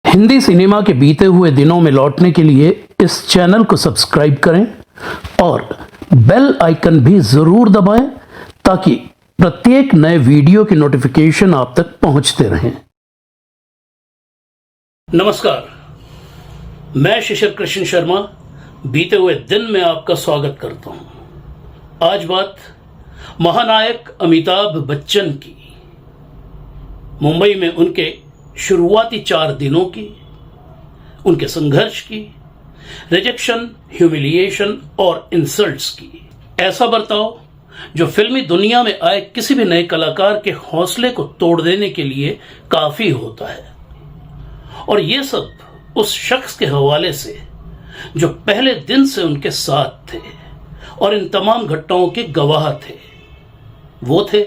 Hindi cinema के बीते हुए दिनों में लौटने के लिए इस चैनल को सब्सक्राइब करें और बेल आइकन भी जरूर दबाएं ताकि प्रत्येक नए वीडियो की नोटिफिकेशन आप तक पहुंचते रहें। नमस्कार, मैं शिशिर कृष्ण शर्मा बीते हुए दिन में आपका स्वागत करता हूं। आज बात महानायक अमिताभ बच्चन की, मुंबई में उनके शुरुआती 4 दिनों की, उनके संघर्ष की, रिजेक्शन, ह्यूमिलिएशन और इंसल्ट्स की। ऐसा बर्ताव जो फिल्मी दुनिया में आए किसी भी नए कलाकार के हौसले को तोड़ देने के लिए काफी होता है। और ये सब उस शख्स के हवाले से जो पहले दिन से उनके साथ थे और इन तमाम घटनाओं के गवाह थे। वो थे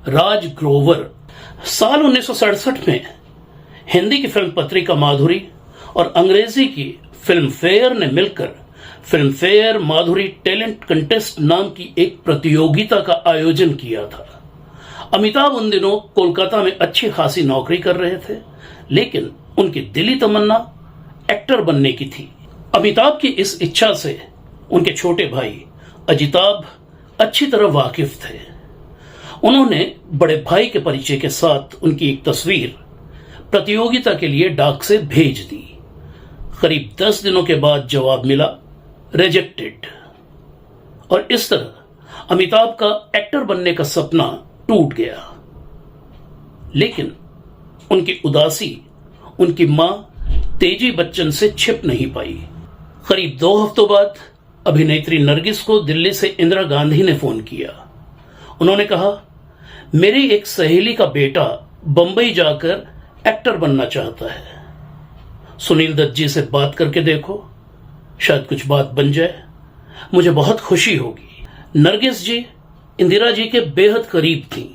राज ग्रोवर। साल 1967 में हिंदी की फिल्म पत्रिका माधुरी और अंग्रेजी की फिल्म फेयर ने मिलकर फिल्म फेयर माधुरी टैलेंट कंटेस्ट नाम की एक प्रतियोगिता का आयोजन किया था। अमिताभ उन दिनों कोलकाता में अच्छी खासी नौकरी कर रहे थे, लेकिन उनकी दिली तमन्ना एक्टर बनने की थी। अमिताभ की इस इच्छा से उनके छोटे भाई अजिताभ अच्छी तरह वाकिफ थे। उन्होंने बड़े भाई के परिचय के साथ उनकी एक तस्वीर प्रतियोगिता के लिए डाक से भेज दी। करीब 10 दिनों के बाद जवाब मिला, रिजेक्टेड। और इस तरह अमिताभ का एक्टर बनने का सपना टूट गया। लेकिन उनकी उदासी उनकी मां तेजी बच्चन से छिप नहीं पाई। करीब 2 हफ्तों बाद अभिनेत्री नरगिस को दिल्ली से इंदिरा गांधी ने फोन किया। उन्होंने कहा, मेरी एक सहेली का बेटा बंबई जाकर एक्टर बनना चाहता है, सुनील दत्त जी से बात करके देखो, शायद कुछ बात बन जाए, मुझे बहुत खुशी होगी। नरगिस जी इंदिरा जी के बेहद करीब थी।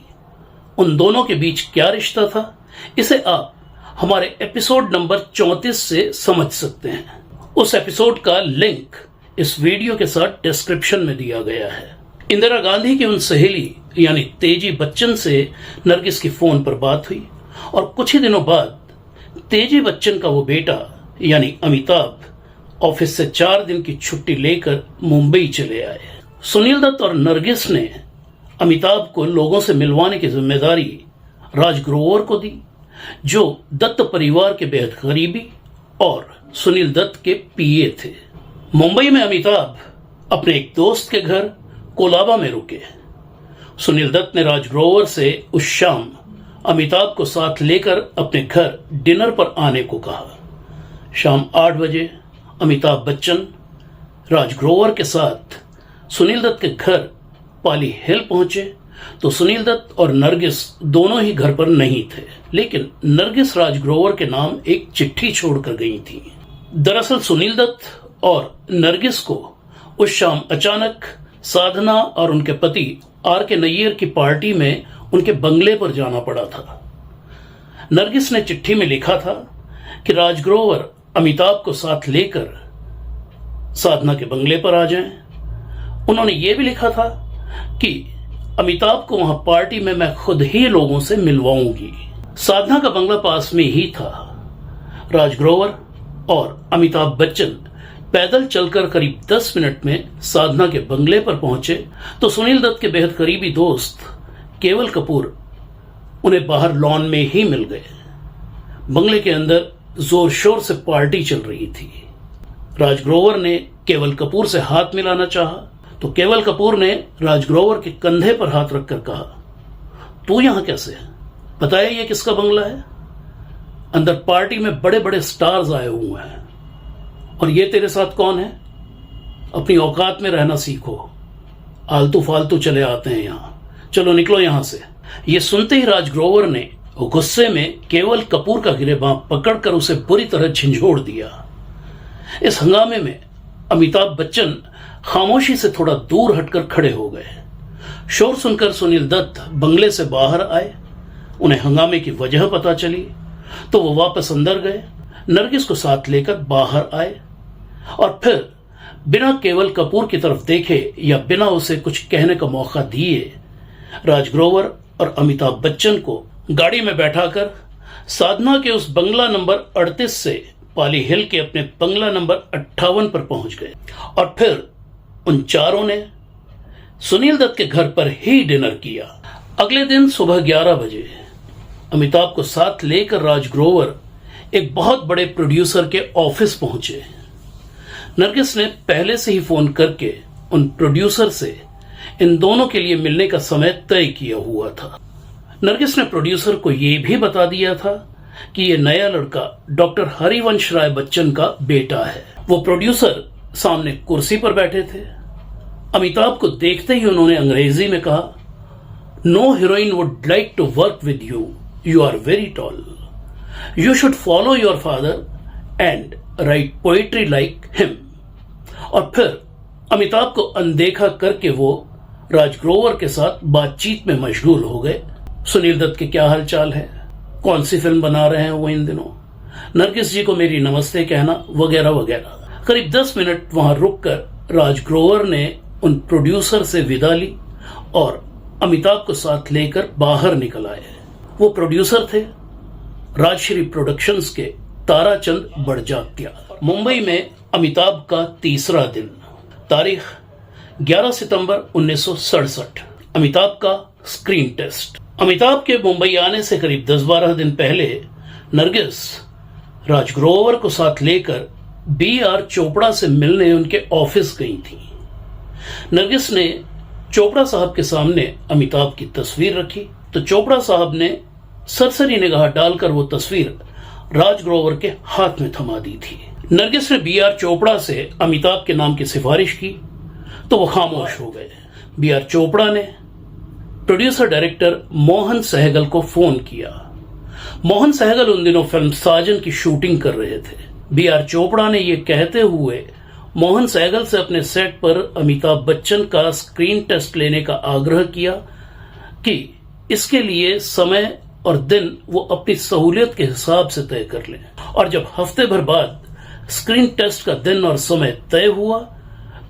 उन दोनों के बीच क्या रिश्ता था, इसे आप हमारे एपिसोड नंबर 34 से समझ सकते हैं। उस एपिसोड का लिंक इस वीडियो के साथ डिस्क्रिप्शन में दिया गया है। इंदिरा गांधी की उन सहेली यानी तेजी बच्चन से नरगिस की फोन पर बात हुई और कुछ ही दिनों बाद तेजी बच्चन का वो बेटा यानी अमिताभ ऑफिस से 4 दिन की छुट्टी लेकर मुंबई चले आए। सुनील दत्त और नरगिस ने अमिताभ को लोगों से मिलवाने की जिम्मेदारी राज ग्रोवर को दी, जो दत्त परिवार के बेहद करीबी और सुनील दत्त के पीए थे। मुंबई में अमिताभ अपने एक दोस्त के घर कोलाबा में रुके। सुनील दत्त ने राज ग्रोवर से उस शाम अमिताभ को साथ लेकर अपने घर डिनर पर आने को कहा। शाम 8 बजे अमिताभ बच्चन राज ग्रोवर के साथ सुनील दत्त के घर पाली हिल पहुंचे तो सुनील दत्त और नरगिस दोनों ही घर पर नहीं थे, लेकिन नरगिस राज ग्रोवर के नाम एक चिट्ठी छोड़कर गई थी। दरअसल सुनील दत्त और नरगिस को उस शाम अचानक साधना और उनके पति आर के नैयर की पार्टी में उनके बंगले पर जाना पड़ा था। नरगिस ने चिट्ठी में लिखा था कि राज ग्रोवर अमिताभ को साथ लेकर साधना के बंगले पर आ जाएं। उन्होंने ये भी लिखा था कि अमिताभ को वहां पार्टी में मैं खुद ही लोगों से मिलवाऊंगी। साधना का बंगला पास में ही था। राज ग्रोवर और अमिताभ बच्चन पैदल चलकर करीब 10 मिनट में साधना के बंगले पर पहुंचे तो सुनील दत्त के बेहद करीबी दोस्त केवल कपूर उन्हें बाहर लॉन में ही मिल गए। बंगले के अंदर जोर शोर से पार्टी चल रही थी। राज ग्रोवर ने केवल कपूर से हाथ मिलाना चाहा तो केवल कपूर ने राज ग्रोवर के कंधे पर हाथ रखकर कहा, तू यहां कैसे है? बताया ये किसका बंगला है? अंदर पार्टी में बड़े बड़े स्टार्स आए हुए हैं और ये तेरे साथ कौन है? अपनी औकात में रहना सीखो, आलतू फालतू चले आते हैं यहां, चलो निकलो यहां से। ये सुनते ही राज ग्रोवर ने गुस्से में केवल कपूर का गिरेबां पकड़कर उसे बुरी तरह झंझोड़ दिया। इस हंगामे में अमिताभ बच्चन खामोशी से थोड़ा दूर हटकर खड़े हो गए। शोर सुनकर सुनील दत्त बंगले से बाहर आए। उन्हें हंगामे की वजह पता चली तो वो वापस अंदर गए, नरगिस को साथ लेकर बाहर आए और फिर बिना केवल कपूर की तरफ देखे या बिना उसे कुछ कहने का मौका दिए राज ग्रोवर और अमिताभ बच्चन को गाड़ी में बैठाकर साधना के उस बंगला नंबर 38 से पाली हिल के अपने बंगला नंबर 58 पर पहुंच गए और फिर उन चारों ने सुनील दत्त के घर पर ही डिनर किया। अगले दिन सुबह 11 बजे अमिताभ को साथ लेकर राज ग्रोवर एक बहुत बड़े प्रोड्यूसर के ऑफिस पहुंचे। नरगिस ने पहले से ही फोन करके उन प्रोड्यूसर से इन दोनों के लिए मिलने का समय तय किया हुआ था। नरगिस ने प्रोड्यूसर को यह भी बता दिया था कि यह नया लड़का डॉक्टर हरिवंश राय बच्चन का बेटा है। वो प्रोड्यूसर सामने कुर्सी पर बैठे थे। अमिताभ को देखते ही उन्होंने अंग्रेजी में कहा, no heroine would like to work with you, you are very tall, you should follow your father and write poetry like him. और फिर अमिताभ को अनदेखा करके वो राज ग्रोवर के साथ बातचीत में मशगूल हो गए। सुनील दत्त के क्या हालचाल है, कौन सी फिल्म बना रहे हैं वो इन दिनों, नरगिस जी को मेरी नमस्ते कहना, वगैरह वगैरह। करीब 10 मिनट वहां रुककर राज ग्रोवर ने उन प्रोड्यूसर से विदा ली और अमिताभ को साथ लेकर बाहर निकल आए। वो प्रोड्यूसर थे राजश्री प्रोडक्शंस के ताराचंद बड़जात्या। मुंबई में अमिताभ का तीसरा दिन, तारीख 11 सितंबर 1967। अमिताभ का स्क्रीन टेस्ट। अमिताभ के मुंबई आने से करीब 10-12 दिन पहले नरगिस राज ग्रोवर को साथ लेकर B.R. चोपड़ा से मिलने उनके ऑफिस गई थी। नरगिस ने चोपड़ा साहब के सामने अमिताभ की तस्वीर रखी तो चोपड़ा साहब ने सरसरी निगाह डालकर वो तस्वीर राज ग्रोवर के हाथ में थमा दी थी। नरगिस ने B.R. चोपड़ा से अमिताभ के नाम की सिफारिश की तो वो खामोश हो गए। B.R. चोपड़ा ने प्रोड्यूसर डायरेक्टर मोहन सहगल को फोन किया। मोहन सहगल उन दिनों फिल्म साजन की शूटिंग कर रहे थे। B.R. चोपड़ा ने यह कहते हुए मोहन सहगल से अपने सेट पर अमिताभ बच्चन का स्क्रीन टेस्ट लेने का आग्रह किया कि इसके लिए समय और दिन वो अपनी सहूलियत के हिसाब से तय कर लें। और जब हफ्ते भर बाद स्क्रीन टेस्ट का दिन और समय तय हुआ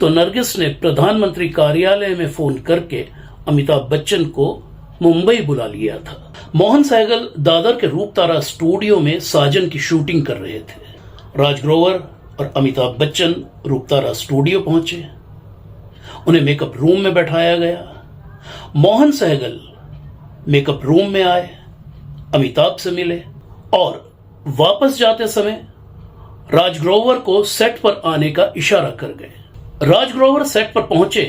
तो नरगिस ने प्रधानमंत्री कार्यालय में फोन करके अमिताभ बच्चन को मुंबई बुला लिया था। मोहन सहगल दादर के रूपतारा स्टूडियो में साजन की शूटिंग कर रहे थे। राज ग्रोवर और अमिताभ बच्चन रूपतारा स्टूडियो पहुंचे। उन्हें मेकअप रूम में बैठाया गया। मोहन सहगल मेकअप रूम में आए, अमिताभ से मिले और वापस जाते समय राज ग्रोवर को सेट पर आने का इशारा कर गए। राज ग्रोवर सेट पर पहुंचे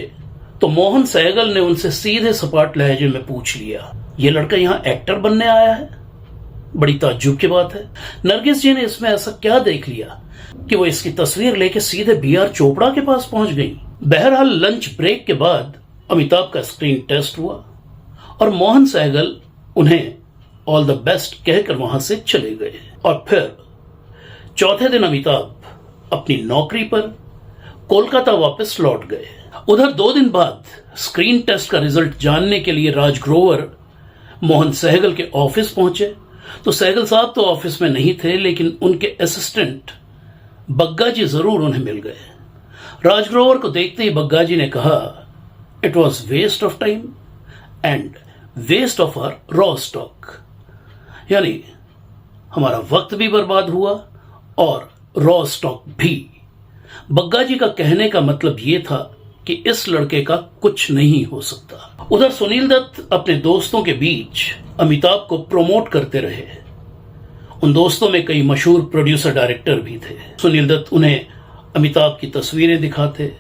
तो मोहन सहगल ने उनसे सीधे सपाट लहजे में पूछ लिया, ये लड़का यहां एक्टर बनने आया है? बड़ी ताज्जुब की बात है। नरगिस जी ने इसमें ऐसा क्या देख लिया कि वो इसकी तस्वीर लेके सीधे B.R. चोपड़ा के पास पहुंच गई। बहरहाल लंच ब्रेक के बाद अमिताभ का स्क्रीन टेस्ट हुआ और मोहन सहगल उन्हें ऑल द बेस्ट कहकर वहां से चले गए। और फिर चौथे दिन अमिताभ अपनी नौकरी पर कोलकाता वापस लौट गए। उधर 2 दिन बाद स्क्रीन टेस्ट का रिजल्ट जानने के लिए राज ग्रोवर मोहन सहगल के ऑफिस पहुंचे तो सहगल साहब तो ऑफिस में नहीं थे, लेकिन उनके असिस्टेंट बग्गा जी जरूर उन्हें मिल गए। राज ग्रोवर को देखते ही बग्गा जी ने कहा, it was waste of time and waste of our raw stock, यानी हमारा वक्त भी बर्बाद हुआ और रॉ स्टॉक भी। बग्गा जी का कहने का मतलब यह था कि इस लड़के का कुछ नहीं हो सकता। उधर सुनील दत्त अपने दोस्तों के बीच अमिताभ को प्रमोट करते रहे। उन दोस्तों में कई मशहूर प्रोड्यूसर डायरेक्टर भी थे। सुनील दत्त उन्हें अमिताभ की तस्वीरें दिखाते,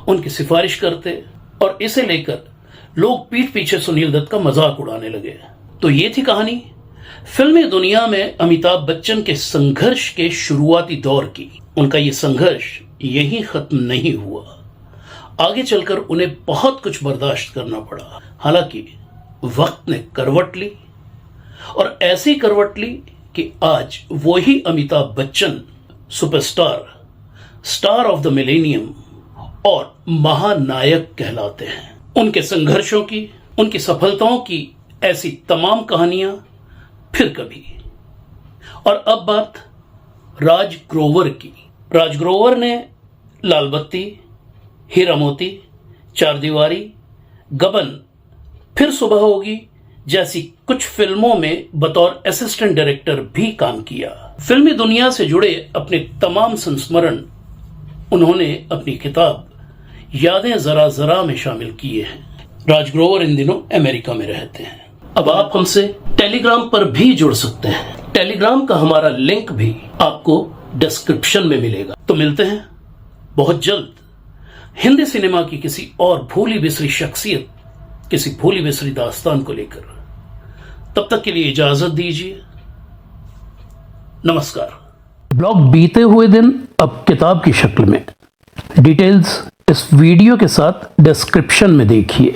उनकी सिफारिश करते और इसे लेकर लोग पीठ पीछे सुनील दत्त का मजाक उड़ाने लगे। तो ये थी कहानी फिल्मी दुनिया में अमिताभ बच्चन के संघर्ष के शुरुआती दौर की। उनका ये संघर्ष यहीं खत्म नहीं हुआ, आगे चलकर उन्हें बहुत कुछ बर्दाश्त करना पड़ा। हालांकि वक्त ने करवट ली और ऐसी करवट ली कि आज वही Amitabh Bachchan superstar, star of the millennium और महानायक कहलाते हैं। उनके संघर्षों की, उनकी सफलताओं की ऐसी तमाम कहानियां फिर कभी। और अब बात राज ग्रोवर की। राज ग्रोवर ने लाल बत्ती, हीरा मोती, चार दीवारी, गबन, फिर सुबह होगी, जैसी कुछ फिल्मों में बतौर असिस्टेंट डायरेक्टर भी काम किया। फिल्मी दुनिया से जुड़े अपने तमाम संस्मरण उन्होंने अपनी किताब यादें जरा जरा में शामिल किए हैं। राज ग्रोवर इन दिनों अमेरिका में रहते हैं। अब आप हमसे टेलीग्राम पर भी जुड़ सकते हैं। टेलीग्राम का हमारा लिंक भी आपको डिस्क्रिप्शन में मिलेगा। तो मिलते हैं बहुत जल्द हिंदी सिनेमा की किसी और भूली बिसरी शख्सियत, किसी भूली बिसरी दास्तान को लेकर। तब तक के लिए इजाजत दीजिए। नमस्कार। ब्लॉग बीते हुए दिन अब किताब की शक्ल में। डिटेल्स इस वीडियो के साथ डिस्क्रिप्शन में देखिए।